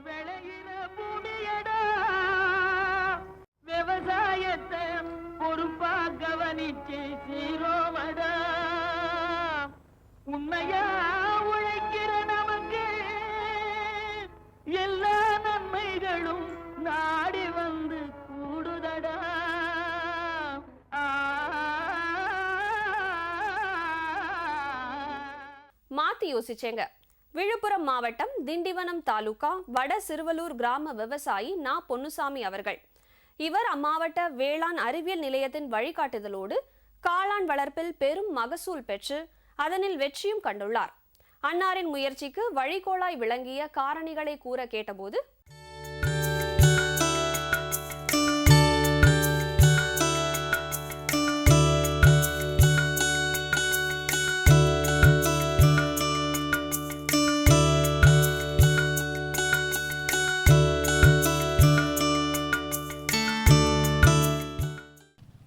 விளையிற பூமியடா, விவசாயத்தை பொறுப்பா கவனிச்சு சீரோமடா, உண்மையா உழைக்கிற நமக்கு எல்லா நன்மைகளும் நாடி வந்து கூடுதடா. மாத்தி யோசிச்சேங்க. விழுப்புரம் மாவட்டம் திண்டிவனம் தாலுகா வட சிறுவலூர் கிராம விவசாயி நா பொன்னுசாமி அவர்கள். இவர் அம்மாவட்ட வேளாண் அறிவியல் நிலையத்தின் வழிகாட்டுதலோடு காளான் வளர்ப்பில் பெரும் மகசூல் பெற்று அதனில் வெற்றியும் கண்டுள்ளார். அன்னாரின் முயற்சிக்கு வழிகோலாய் விளங்கிய காரணிகளை கூற கேட்டபோது,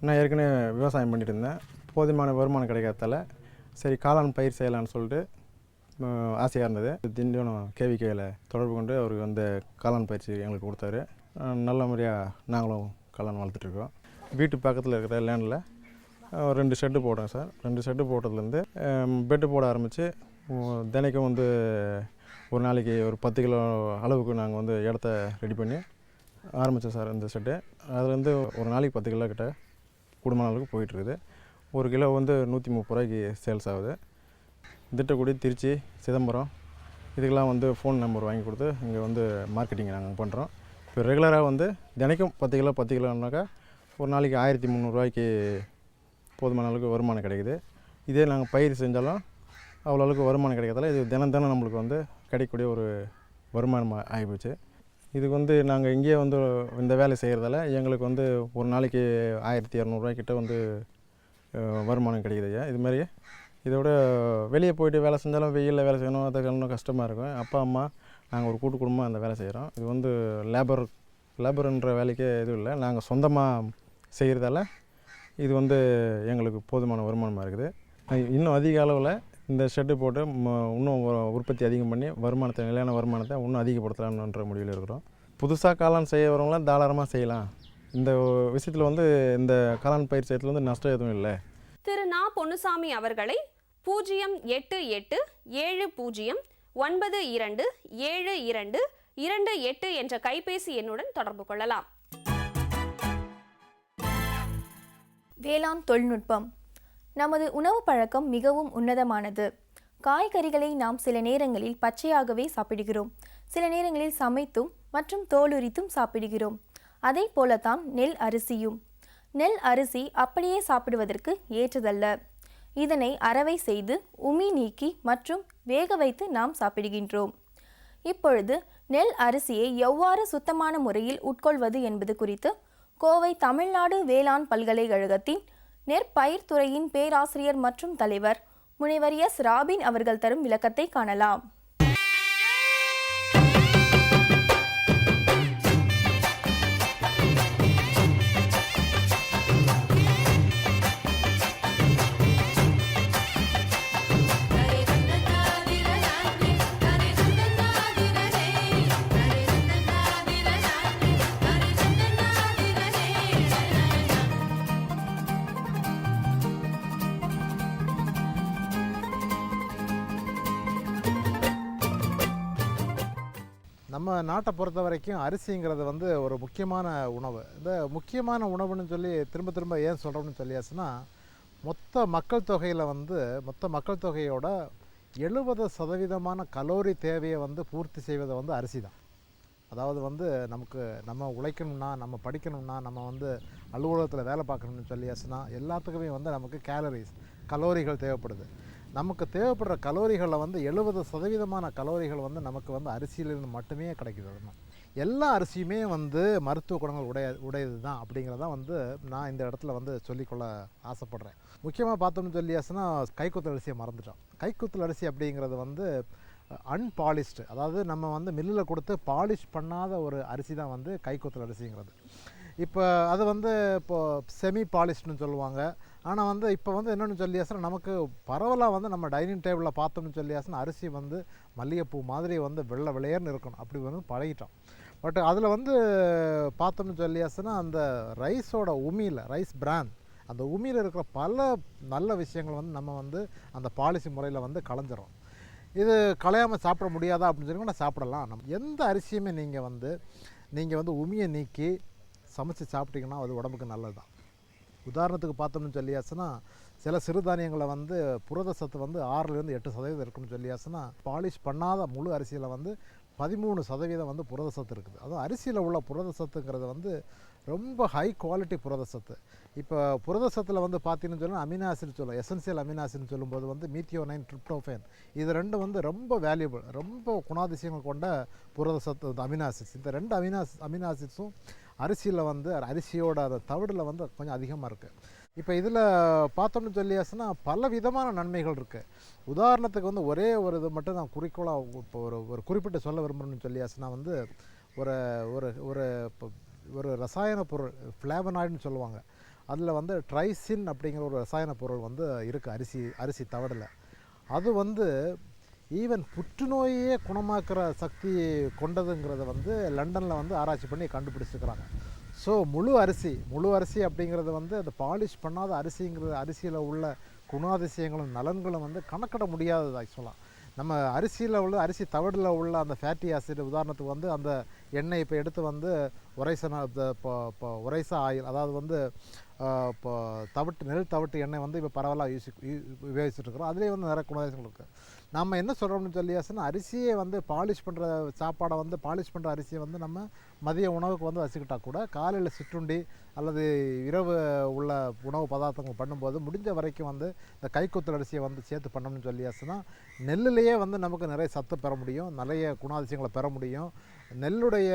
நான் ஏற்கனவே விவசாயம் பண்ணிட்டு இருந்தேன். போதுமான வருமானம் கிடைக்காதால சரி காளான் பயிர் செய்யலான்னு சொல்லிட்டு ஆசையாக இருந்தது. திண்டிவனம் கேவிகேயில் தொடர்பு கொண்டு அவருக்கு வந்து காளான் பயிற்சி எங்களுக்கு கொடுத்தாரு. நல்ல முறையாக நாங்களும் காளான் வளர்த்துட்ருக்கோம். வீட்டு பக்கத்தில் இருக்கிற லேண்டில் 2 ஷெட்டு போட்டோம் சார். 2 ஷெட்டு போட்டதுலேருந்து பெட்டு போட ஆரம்பித்து தினைக்கும் வந்து ஒரு நாளைக்கு ஒரு 10 கிலோ அளவுக்கு நாங்கள் வந்து இடத்த ரெடி பண்ணி ஆரம்பித்தோம் சார் இந்த ஷெட்டு. அதுலேருந்து ஒரு நாளைக்கு 10 கிலோ கிட்ட குடும்ப அளவுக்கு போயிட்டுருக்குது. 1 கிலோ வந்து 130 ரூபாய்க்கு சேல்ஸ் ஆகுது. திட்டக்குடி, திருச்சி, சிதம்பரம் இதுக்கெல்லாம் வந்து ஃபோன் நம்பர் வாங்கி கொடுத்து இங்கே வந்து மார்க்கெட்டிங் நாங்கள் பண்ணுறோம். இப்போ ரெகுலராக வந்து தினைக்கும் 10 கிலோனாக்கா ஒரு நாளைக்கு 1300 ரூபாய்க்கு போதுமான அளவுக்கு வருமானம் கிடைக்குது. இதே நாங்கள் பயிர் செஞ்சாலும் அவ்வளோ அளவுக்கு வருமானம் கிடைக்கிறதால இது தினம் நம்மளுக்கு வந்து கிடைக்கக்கூடிய ஒரு வருமானமாக ஆகிப்போச்சு. இதுக்கு வந்து நாங்கள் இங்கேயே வந்து இந்த வேலை செய்கிறதால எங்களுக்கு வந்து ஒரு நாளைக்கு 1200 ரூபாய்க்கிட்ட வந்து வருமானம் கிடைக்குது ஐயா. இதுமாதிரி இதோட வெளியே போய்ட்டு வேலை செஞ்சாலும் வெயிலில் வேலை செய்யணும், அதுக்கு இன்னும் கஷ்டமாக இருக்கும். அப்பா அம்மா நாங்கள் ஒரு கூட்டு குடும்பமாக அந்த வேலை செய்கிறோம். இது வந்து லேபர்ன்ற வேலைக்கே எதுவும் இல்லை, நாங்கள் சொந்தமாக செய்கிறதால இது வந்து எங்களுக்கு போதுமான வருமானமாக இருக்குது. இன்னும் அதிக அளவில் இந்த ஷெட்டு போட்டு இன்னும் உற்பத்தி அதிகம் பண்ணி வருமானத்தை, நிலையான வருமானத்தை இன்னும் அதிகப்படுத்தலாம்ன்ற முடிவில் இருக்கிறோம். புதுசாக காளான் செய்ய வரவங்களாம் தாராளமாக செய்யலாம். இந்த விஷயத்தில் வந்து இந்த காளான் பயிர் செய்யறதுல வந்து நஷ்டம் எதுவும் இல்லை. திரு நா பொன்னுசாமி அவர்களை 08870927228 என்ற கைபேசி எண்ணுடன் தொடர்பு கொள்ளலாம். வேளாண் தொழில்நுட்பம். நமது உணவு பழக்கம் மிகவும் உன்னதமானது. காய்கறிகளை நாம் சில நேரங்களில் பச்சையாகவே சாப்பிடுகிறோம், சில நேரங்களில் சமைத்தும் மற்றும் தோலுரித்தும் சாப்பிடுகிறோம். அதை போலத்தான் நெல் அரிசியும். நெல் அரிசி அப்படியே சாப்பிடுவதற்கு ஏற்றதல்ல. இதனை அரவை செய்து உமி நீக்கி மற்றும் வேக வைத்து நாம் சாப்பிடுகின்றோம். இப்பொழுது நெல் அரிசியை எவ்வாறு சுத்தமான முறையில் உட்கொள்வது என்பது குறித்து கோவை தமிழ்நாடு வேளாண் பல்கலைக்கழகத்தின் நெற்பயிர் துறையின் பேராசிரியர் மற்றும் தலைவர் முனைவர் எஸ். ராபின் அவர்கள் தரும் விளக்கத்தை காணலாம். நம்ம நாட்டை பொறுத்த வரைக்கும் அரிசிங்கிறது வந்து ஒரு முக்கியமான உணவு. இந்த முக்கியமான உணவுன்னு சொல்லி திரும்ப ஏன் சொல்கிறோம்னு சொல்லியாச்சுன்னா, மொத்த மக்கள் தொகையோட 70% கலோரி தேவையை வந்து பூர்த்தி செய்வதை வந்து அரிசி தான். அதாவது வந்து நம்ம உழைக்கணும்னா, நம்ம படிக்கணும்னா, நம்ம வந்து அலுவலகத்தில் வேலை பார்க்கணும்னு சொல்லியாச்சுன்னா எல்லாத்துக்குமே வந்து நமக்கு கலோரிகள் தேவைப்படுது. நமக்கு தேவைப்படுற கலோரிகளில் வந்து 70% கலோரிகள் வந்து நமக்கு வந்து அரிசியிலிருந்து மட்டுமே கிடைக்குது. எல்லா அரிசியுமே வந்து மருத்துவ குணங்கள் உடையது தான் அப்படிங்கிறதான் வந்து நான் இந்த இடத்துல வந்து சொல்லிக்கொள்ள ஆசைப்பட்றேன். முக்கியமாக பார்த்தோம்னு சொல்லியாச்சுன்னா கைக்குத்தல் அரிசியை மறந்துட்டோம். கைக்குத்தல் அரிசி அப்படிங்கிறது வந்து அன்பாலிஷ்டு, அதாவது நம்ம வந்து மில்லில் கொடுத்து பாலிஷ் பண்ணாத ஒரு அரிசி தான் வந்து கைக்குத்தல் அரிசிங்கிறது. இப்போ அது வந்து இப்போது செமி பாலிஷ்டுன்னு சொல்லுவாங்க, ஆனால் வந்து இப்போ வந்து என்னென்னு சொல்லியாச்சுன்னா நமக்கு பரவலாக வந்து நம்ம டைனிங் டேபிளில் பார்த்தோம்னு சொல்லியாச்சுன்னா அரிசி வந்து மல்லிகைப்பூ மாதிரி வந்து வெள்ளை விளையர்னு இருக்கணும், அப்படி வந்து பழகிட்டோம். பட் அதில் வந்து பார்த்தோம்னு சொல்லியாச்சுன்னா அந்த ரைஸோட உமியில், ரைஸ் பிரான், அந்த உமியில் இருக்கிற பல நல்ல விஷயங்கள் வந்து நம்ம வந்து அந்த பாலிசி முறையில் வந்து கலைஞ்சிரும். இது கலையாமல் சாப்பிட முடியாதா அப்படின்னு சொன்னீங்கன்னா சாப்பிடலாம். நம்ம எந்த அரிசியுமே நீங்கள் வந்து உமியை நீக்கி சமைச்சு சாப்பிட்டீங்கன்னா அது உடம்புக்கு நல்லது தான். உதாரணத்துக்கு பார்த்தோம்னு சொல்லியாச்சுன்னா சில சிறுதானியங்களை வந்து புரத சத்து வந்து 6லேருந்து 8% இருக்குன்னு சொல்லியாச்சுன்னா பாலிஷ் பண்ணாத முழு அரிசியில் வந்து 13% வந்து புரத சத்து இருக்குது. அதுவும் அரிசியில் உள்ள புரத சத்துங்கிறது வந்து ரொம்ப ஹை குவாலிட்டி புரத சத்து. இப்போ புரத சத்தில் வந்து பார்த்தீங்கன்னு சொன்னால் அமினோ ஆசிட் சொல்லுவோம், எசென்சியல் அமினோ ஆசிட்னு சொல்லும்போது வந்து மீத்தியோனைன், ட்ரிப்டோஃபேன், இது ரெண்டும் வந்து ரொம்ப வேல்யூபிள், ரொம்ப குணாதிசயங்கள் கொண்ட புரத சத்து அமினோ ஆசிட்ஸ். இந்த 2 அமினோ ஆசிட்ஸும் அரிசியில் வந்து அரிசியோட அந்த தவிடில் வந்து கொஞ்சம் அதிகமாக இருக்குது. இப்போ இதில் பார்த்தோம்னு சொல்லியாச்சுன்னா பல விதமான நன்மைகள் இருக்குது. உதாரணத்துக்கு வந்து ஒரே ஒரு இது மட்டும் நான் குறிக்கோளாக இப்போ ஒரு குறிப்பிட்டு சொல்ல விரும்புகிறேன்னு சொல்லியாச்சுன்னா வந்து ஒரு ஒரு ஒரு ஒரு ரசாயன பொருள் ஃப்ளேவனாய்டுன்னு சொல்லுவாங்க. அதில் வந்து ட்ரைசின் அப்படிங்கிற ஒரு ரசாயன பொருள் வந்து இருக்குது அரிசி தவிடில். அது வந்து ஈவன் புற்றுநோயே குணமாக்குற சக்தி கொண்டதுங்கிறத வந்து லண்டனில் வந்து ஆராய்ச்சி பண்ணி கண்டுபிடிச்சிருக்கிறாங்க. ஸோ முழு அரிசி அப்படிங்கிறது வந்து அந்த பாலிஷ் பண்ணாத அரிசியில் உள்ள குணாதிசயங்களும் நலன்களும் வந்து கணக்கிட முடியாதது. ஆக்சுவலாக நம்ம அரிசியில் உள்ள அரிசி தவிடில் உள்ள அந்த ஃபேட்டி ஆசிட், உதாரணத்துக்கு வந்து அந்த எண்ணெய் இப்போ எடுத்து வந்து உரைசா ஆயில், அதாவது வந்து இப்போ நெல் தவிட்டு எண்ணெய் வந்து இப்போ பரவலாக உபயோகிச்சுட்டு இருக்கிறோம். அதுலேயே வந்து நிறைய குணாதிசயங்கள் இருக்குது. நம்ம என்ன சொல்கிறோம்னு சொல்லியாச்சுன்னா அரிசியை வந்து பாலிஷ் பண்ணுற சாப்பாடை வந்து பாலிஷ் பண்ணுற அரிசியை வந்து நம்ம மதிய உணவுக்கு வந்து வச்சுக்கிட்டால் கூட காலையில் சிற்றுண்டி அல்லது இரவு உள்ள உணவு பதார்த்தங்கள் பண்ணும்போது முடிஞ்ச வரைக்கும் வந்து இந்த கைக்குத்தல் அரிசியை வந்து சேர்த்து பண்ணோம்னு சொல்லியாச்சுன்னா நெல்லுலேயே வந்து நமக்கு நிறைய சத்து பெற முடியும், நிறைய குணாதிசயங்களை பெற முடியும். நெல்லுடைய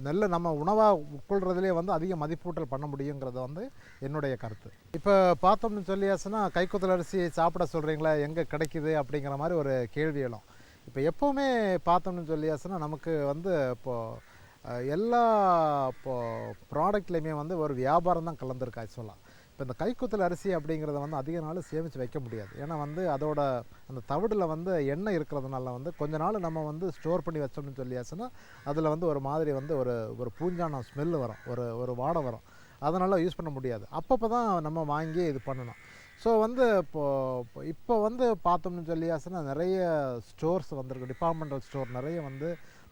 நெல்லை நம்ம உணவாக உட்கொள்றதுலேயே வந்து அதிக மதிப்பூட்டல் பண்ண முடியுங்கிறது வந்து என்னுடைய கருத்து. இப்போ பார்த்தோம்னு சொல்லியாச்சுன்னா கைக்குத்தல் அரிசி சாப்பிட சொல்கிறீங்களா, எங்கே கிடைக்குது அப்படிங்கிற மாதிரி ஒரு கேள்வி எழும். இப்போ எப்போவுமே பார்த்தோம்னு சொல்லியாச்சுன்னா நமக்கு வந்து எல்லா ப்ராடக்ட்லேயுமே வந்து ஒரு வியாபாரம் தான் கலந்துருக்கு ஆக்சுவலாக. இப்போ இந்த கைக்குத்தல் அரிசி அப்படிங்கிறத வந்து அதிக நாள் சேமித்து வைக்க முடியாது. ஏன்னா வந்து அதோட அந்த தவிடில் வந்து எண்ணெய் இருக்கிறதுனால வந்து கொஞ்ச நாள் நம்ம வந்து ஸ்டோர் பண்ணி வச்சோம்னு சொல்லியாச்சுன்னா அதில் வந்து ஒரு மாதிரி வந்து ஒரு பூஞ்சான ஸ்மெல்லு வரும், ஒரு வாடை வரும். அதனால் யூஸ் பண்ண முடியாது. அப்பப்போ தான் நம்ம வாங்கி இது பண்ணணும். ஸோ வந்து இப்போ வந்து பார்த்தோம்னு சொல்லியாச்சுன்னா நிறைய ஸ்டோர்ஸ் வந்திருக்கு, டிபார்ட்மெண்டல் ஸ்டோர் நிறைய வந்து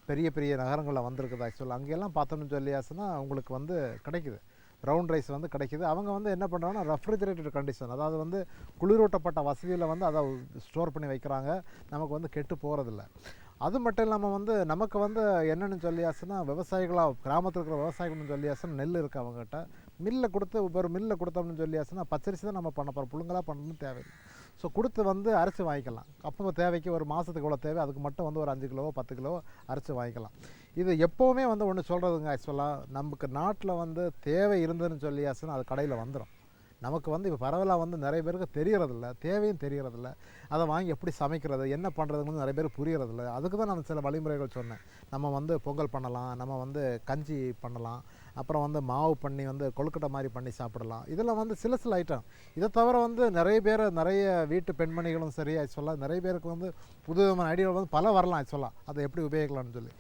பெரிய பெரிய நகரங்களில் வந்திருக்குது. ஆக்சுவலாக அங்கெல்லாம் பார்த்தோம்னு சொல்லியாச்சுன்னா உங்களுக்கு வந்து கிடைக்குது, ப்ரௌன் ரைஸ் வந்து கிடைக்கிது. அவங்க வந்து என்ன பண்ணுறாங்கன்னா ரெஃப்ரிஜரேட்டட் கண்டிஷன், அதாவது வந்து குளிரூட்டப்பட்ட வசதியில் வந்து அதை ஸ்டோர் பண்ணி வைக்கிறாங்க, நமக்கு வந்து கெட்டு போகிறதில்ல. அது மட்டும் இல்லாமல் வந்து நமக்கு வந்து என்னென்னு சொல்லியாச்சுன்னா விவசாயிகளாக கிராமத்தில் இருக்கிற விவசாயிகள்னு சொல்லியாச்சுன்னா நெல் இருக்குது அவங்ககிட்ட, மில்லில் கொடுத்தோம்னு சொல்லியாச்சுன்னா பச்சரிசி தான் நம்ம பண்ண போகிறோம், புழுங்கலாக பண்ணணும்னு தேவையில்லை. ஸோ கொடுத்து வந்து அரைச்சி வாங்கிக்கலாம். அப்போ தேவைக்கு ஒரு மாதத்துக்கு எவ்வளோ தேவை அதுக்கு மட்டும் வந்து ஒரு 5 கிலோவோ 10 கிலோவோ அரைச்சி வாங்கிக்கலாம். இது எப்போவுமே வந்து ஒன்று சொல்கிறதுங்க, ஆக்சுவலாக நமக்கு நாட்டில் வந்து தேவை இருந்ததுன்னு சொல்லியாச்சுன்னா அது கடையில் வந்துடும். நமக்கு வந்து இப்போ பரவலாக வந்து நிறைய பேருக்கு தெரியறதில்ல, தேவையும் தெரியறதில்ல. அதை வாங்கி எப்படி சமைக்கிறது, என்ன பண்ணுறதுன்னு நிறைய பேர் புரியறதில்ல. அதுக்கு தான் நான் சில வழிமுறைகள் சொன்னேன். நம்ம வந்து பொங்கல் பண்ணலாம், நம்ம வந்து கஞ்சி பண்ணலாம், அப்புறம் வந்து மாவு பண்ணி வந்து கொழுக்கட்டை மாதிரி பண்ணி சாப்பிடலாம். இதெல்லாம் வந்து சில ஐட்டம். இதை தவிர வந்து நிறைய வீட்டு பெண்மணிகளும் சரி ஆக்சுவலாக நிறைய பேருக்கு வந்து புதுவிதமான ஐடியாவில் வந்து பல வரலாம் ஆக்சுவலாக அதை எப்படி உபயோகிக்கலாம்னு சொல்லி.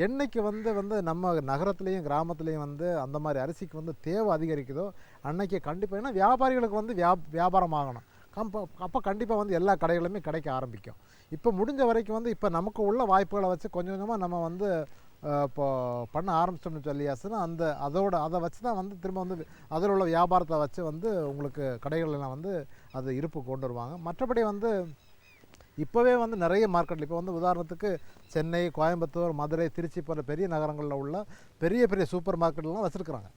என்னைக்கு வந்து நம்ம நகரத்துலேயும் கிராமத்துலேயும் வந்து அந்த மாதிரி அரிசிக்கு வந்து தேவை அதிகரிக்குதோ அன்னைக்கு கண்டிப்பாக, ஏன்னா வியாபாரிகளுக்கு வந்து வியாபாரம் ஆகணும், அப்போ கண்டிப்பாக வந்து எல்லா கடைகளுமே கிடைக்க ஆரம்பிக்கும். இப்போ முடிஞ்ச வரைக்கும் வந்து இப்போ நமக்கு உள்ள வாய்ப்புகளை வச்சு கொஞ்சம் கொஞ்சமாக நம்ம வந்து இப்போ பண்ண ஆரம்பிச்சோம்னு சொல்லியாச்சுன்னா அதை வச்சு தான் வந்து திரும்ப வந்து அதில் உள்ள வியாபாரத்தை வச்சு வந்து உங்களுக்கு கடைகளெல்லாம் வந்து அது இருப்பு கொண்டு வருவாங்க. மற்றபடி வந்து இப்போவே வந்து நிறைய மார்க்கெட்டில் இப்போ வந்து உதாரணத்துக்கு சென்னை, கோயம்புத்தூர், மதுரை, திருச்சி போன்ற பெரிய நகரங்களில் உள்ள பெரிய பெரிய சூப்பர் மார்க்கெட்லாம் வச்சுருக்குறாங்க.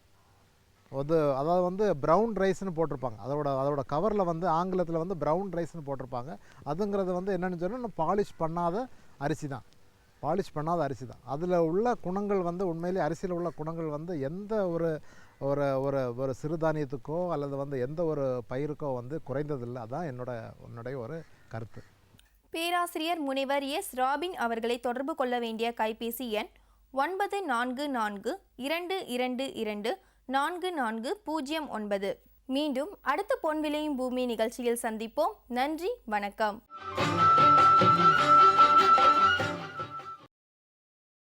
அதாவது வந்து ப்ரௌன் ரைஸ்னு போட்டிருப்பாங்க, அதோட கவரில் வந்து ஆங்கிலத்தில் வந்து ப்ரௌன் ரைஸ்னு போட்டிருப்பாங்க. அதுங்கிறது வந்து என்னென்னு சொன்னால் பாலிஷ் பண்ணாத அரிசி தான். அதில் உள்ள குணங்கள் வந்து உண்மையிலே அரிசியில் உள்ள குணங்கள் வந்து எந்த ஒரு ஒரு சிறுதானியத்துக்கோ அல்லது வந்து எந்த ஒரு பயிருக்கோ வந்து குறைந்ததில்லை. அதான் என்னுடைய ஒரு கருத்து. பேராசிரியர் முனைவர் எஸ். ராபின் அவர்களை தொடர்பு கொள்ள வேண்டிய கைபேசி எண் 9442224409. மீண்டும் அடுத்த பொன் விளையும் பூமி நிகழ்ச்சியில் சந்திப்போம். நன்றி, வணக்கம்.